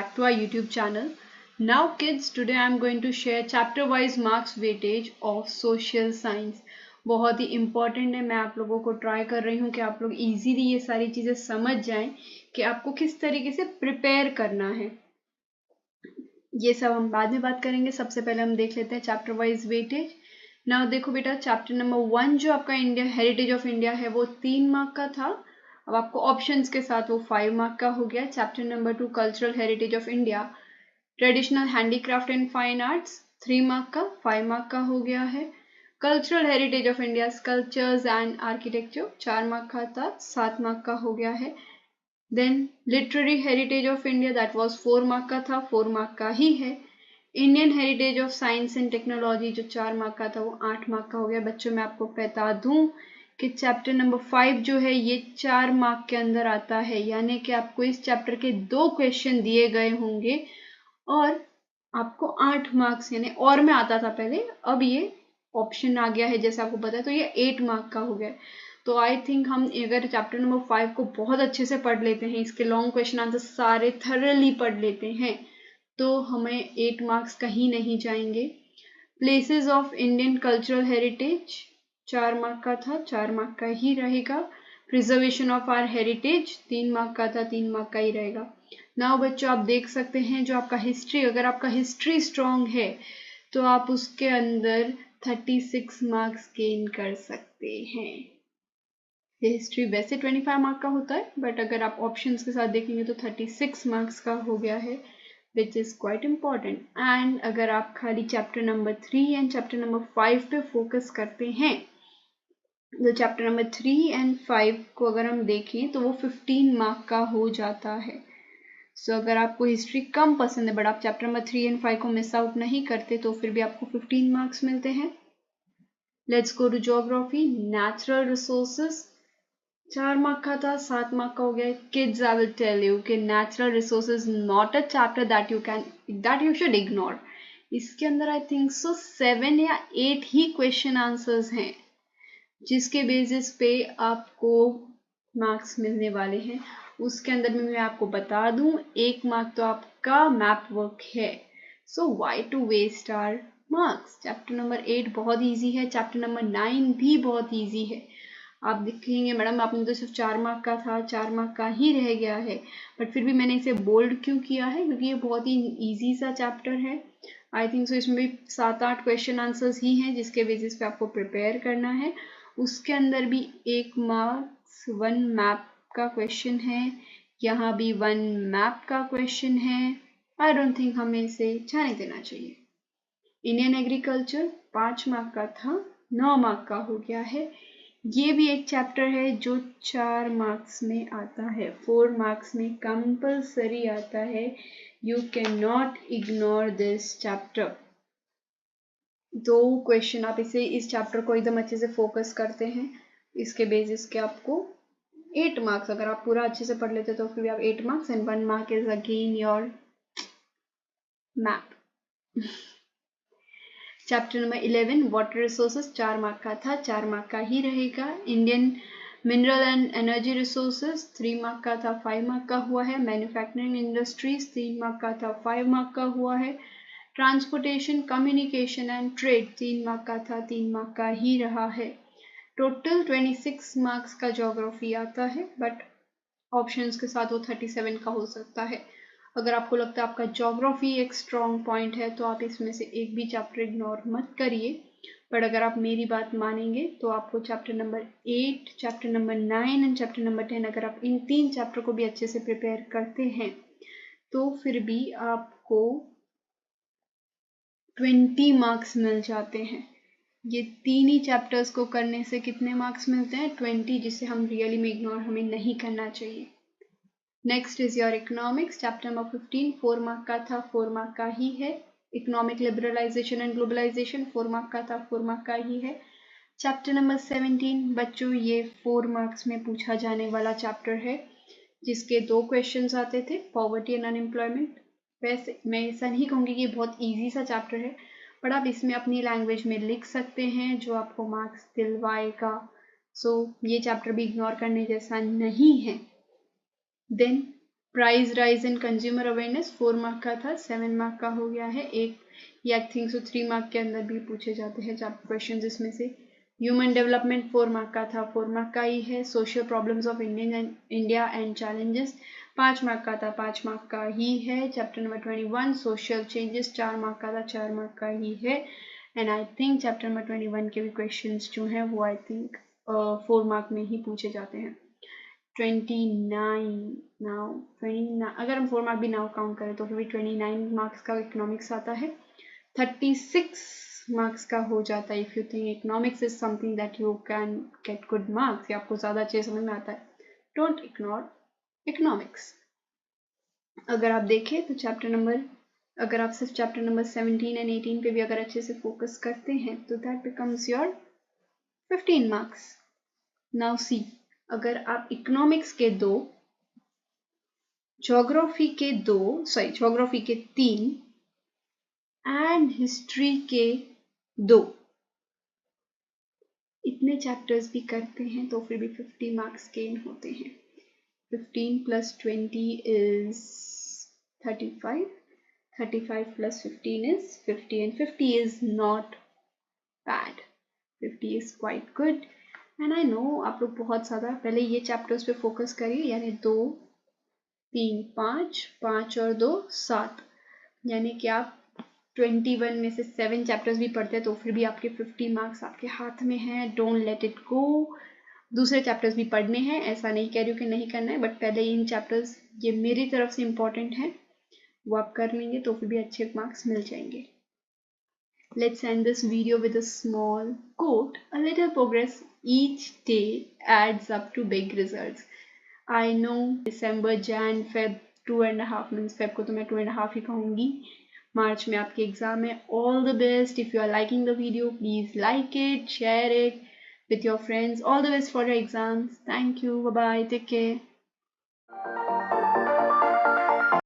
back to our YouTube channel. Now kids, today I am going to share chapter wise marks weightage of social science. बहुत ही important है। मैं आप लोगों को try कर रही हूँ कि आप लोग इजीली ये सारी चीज़ें समझ जाएं कि आपको किस तरीके से प्रिपेयर करना है। ये सब हम बाद में बात करेंगे। सबसे पहले हम देख लेते हैं चैप्टर वाइज वेटेज। नाउ देखो बेटा, चैप्टर नंबर 1 जो आपका इंडिया हेरिटेज ऑफ इंडिया है वो 3 मार्क का था। अब आपको ऑप्शंस के साथ वो 5 मार्क का हो गया। Chapter number 2 cultural heritage of India traditional handicraft and fine arts 3 mark का 5 मार्क का हो गया है। Cultural heritage of India sculptures and architecture 4 mark का था, 7 मार्क का हो गया है। Then literary heritage of India that was 4 mark का था, 4 मार्क का ही है। Indian heritage of science and technology जो 4 मार्क का था वो 8 मार्क का हो गया। बच्चों मैं आपको बता दूं कि चैप्टर नंबर 5 जो है ये 4 मार्क के अंदर आता है, यानी कि आपको इस चैप्टर के 2 क्वेश्चन दिए गए होंगे और आपको 8 मार्क्स, यानी और में आता था पहले, अब ये ऑप्शन आ गया है जैसे आपको पता है, तो ये 8 मार्क का हो गया। तो आई थिंक हम अगर चैप्टर नंबर 5 को बहुत अच्छे से पढ़ लेते हैं, इसके लॉन्ग क्वेश्चन आंसर सारे थरली पढ़ लेते हैं, तो हमें 8 मार्क्स कहीं नहीं जाएंगे। Places of Indian cultural heritage 4 mark का था, 4 मार्क का ही रहेगा। Preservation of our heritage 3 mark का था, 3 मार्क का ही रहेगा। नाउ बच्चों आप देख सकते हैं जो आपका हिस्ट्री, अगर आपका हिस्ट्री स्ट्रॉन्ग है तो आप उसके अंदर 36 मार्क्स गेन कर सकते हैं। हिस्ट्री वैसे 25 मार्क का होता है, बट अगर आप ऑप्शंस के साथ देखेंगे तो 36 मार्क्स का हो गया है, which is quite important. And अगर आप खाली chapter number 3 and chapter number 5 पे फोकस करते हैं तो चैप्टर नंबर 3 एंड 5 को अगर हम देखें तो वो 15 मार्क का हो जाता है। सो अगर आपको हिस्ट्री कम पसंद है बट आप चैप्टर नंबर 3 एंड 5 को मिस आउट नहीं करते तो फिर भी आपको 15 मार्क्स मिलते हैं। Let's go to geography. Natural resources 4 mark का था, 7 मार्क का हो गया। Kids I will tell you कि natural resources not a chapter that you should ignore. इसके अंदर आई थिंक सो 7 या 8 ही क्वेश्चन आंसर्स हैं जिसके बेसिस पे आपको मार्क्स मिलने वाले हैं। उसके अंदर में मैं आपको बता दूं 1 मार्क तो आपका मैप वर्क है। So why to waste our marks. Chapter number 8 बहुत इजी है, चैप्टर नंबर 9 भी बहुत इजी है। आप देखेंगे मैडम आपने तो सिर्फ 4 मार्क का था, 4 मार्क का ही रह गया है, बट फिर भी मैंने इसे बोल्ड क्यों किया है क्योंकि ये बहुत ही इजी सा चैप्टर है। आई थिंक सो इसमें भी 7-8 क्वेश्चन आंसर्स ही हैं जिसके बेसिस पे आपको प्रिपेयर करना है। उसके अंदर भी 1 मार्क्स 1 मैप का क्वेश्चन है, यहाँ भी 1 मैप का क्वेश्चन है। आई डोंट थिंक हमें इसे जाने देना चाहिए। इंडियन एग्रीकल्चर 5 मार्क का था, 9 मार्क का हो गया है। ये भी एक चैप्टर है जो 4 मार्क्स में आता है, 4 मार्क्स में कंपल्सरी आता है। You can not ignore this chapter. 2 question आप इस चैप्टर को एकदम अच्छे से फोकस करते हैं, इसके बेसिस के आपको 8 मार्क्स, अगर आप पूरा अच्छे से पढ़ लेते तो फिर भी आप 8 marks and 1 mark is again your map. Chapter number 11 water resources 4 mark का था, 4 मार्क का ही रहेगा। Indian mineral and energy resources 3 mark का था, 5 मार्क का हुआ है। मैन्युफैक्चरिंग इंडस्ट्रीज 3 मार्क का था, 5 मार्क का हुआ है। Transportation communication and trade 3 mark का था, 3 मार्क का ही रहा है। टोटल 26 मार्क्स का ज्योग्राफी आता है, बट ऑप्शंस के साथ वो 37 का हो सकता है। अगर आपको लगता है आपका ज्योग्राफी एक स्ट्रॉन्ग पॉइंट है तो आप इसमें से एक भी चैप्टर इग्नोर मत करिए, बट अगर आप मेरी बात मानेंगे तो आपको chapter number 8, chapter number 9 and chapter number 10 अगर आप इन 3 चैप्टर को भी अच्छे से प्रिपेयर करते हैं तो फिर भी आपको 20 मार्क्स मिल जाते हैं। ये 3 ही चैप्टर्स को करने से कितने मार्क्स मिलते हैं? 20, जिसे हम रियली में इग्नोर हमें नहीं करना चाहिए। Next is your economics chapter number 15, 4 mark का था, 4 मार्क का ही है। Economic liberalisation and globalisation 4 mark का था, 4 मार्क का ही है। चैप्टर नंबर 17 बच्चों ये 4 मार्क्स में पूछा जाने वाला चैप्टर है, जिसके 2 क्वेश्चंस आते थे, पॉवर्टी एंड अनएम्प्लॉयमेंट। वैसे मैं ऐसा नहीं कहूँगी कि ये बहुत ईजी सा चैप्टर है, बट आप इसमें अपनी लैंग्वेज में लिख सकते हैं जो आपको मार्क्स दिलवाएगा। सो ये चैप्टर भी इग्नोर करने जैसा नहीं है। Then price rise in consumer awareness 4 mark का था, 7 मार्क का हो गया है। एक या आई थिंक सो 3 मार्क के अंदर भी पूछे जाते हैं क्वेश्चन इसमें से। ह्यूमन डेवलपमेंट 4 मार्क का था, 4 मार्क का ही है। Social problems of India and challenges 5 mark का था, 5 मार्क का ही है। Chapter number 21 social changes 4 mark का था, 4 मार्क का ही है। And I think chapter number 21 के भी क्वेश्चन जो हैं वो आई थिंक 4 मार्क में ही पूछे जाते हैं। 29 नाउ 29 अगर हम 4 मार्क भी नाउ काउंट करें तो फिर भी 29 मार्क्स का इकोनॉमिक्स आता है। 36 मार्क्स का हो जाता है if you think economics is something that you can get good marks या आपको ज़्यादा अच्छे समझ में आता है, डोंट इग्नोर इकोनॉमिक्स। अगर आप देखें तो अगर आप सिर्फ चैप्टर नंबर 17 एंड 18 पे भी अगर अच्छे से फोकस करते हैं तो that becomes your 15 marks. Now see, अगर आप इकोनॉमिक्स के ज्योग्राफी के 3 एंड हिस्ट्री के 2 इतने चैप्टर्स भी करते हैं तो फिर भी 50 मार्क्स गेन होते हैं। 15 plus 20 is 35, 35 plus 15 is 50 and 50 is not bad, 50 is quite good and I know आप लोग बहुत ज़्यादा पहले ये चैप्टर्स पे फोकस करिए, यानी 2 3 5 5 और 2 7, यानी कि आप 21 में से 7 चैप्टर्स भी पढ़ते हैं तो फिर भी आपके 50 मार्क्स आपके हाथ में हैं। Don't let it go. दूसरे चैप्टर्स भी पढ़ने हैं, ऐसा नहीं कह रही हूँ कि नहीं करना है, बट पहले इन चैप्टर्स ये मेरी तरफ से इम्पोर्टेंट हैं वो आप कर लेंगे तो फिर भी अच्छे मार्क्स मिल जाएंगे। Let's end this video with a small quote. A little progress each day adds up to big results. I know December, Jan, Feb 2.5 months, Feb को तो मैं 2.5 ही कहूँगी। मार्च में आपके एग्जाम है। All the best. If you are liking the video, please like it, share it with your friends. All the best for your exams. Thank you. Bye bye. Take care.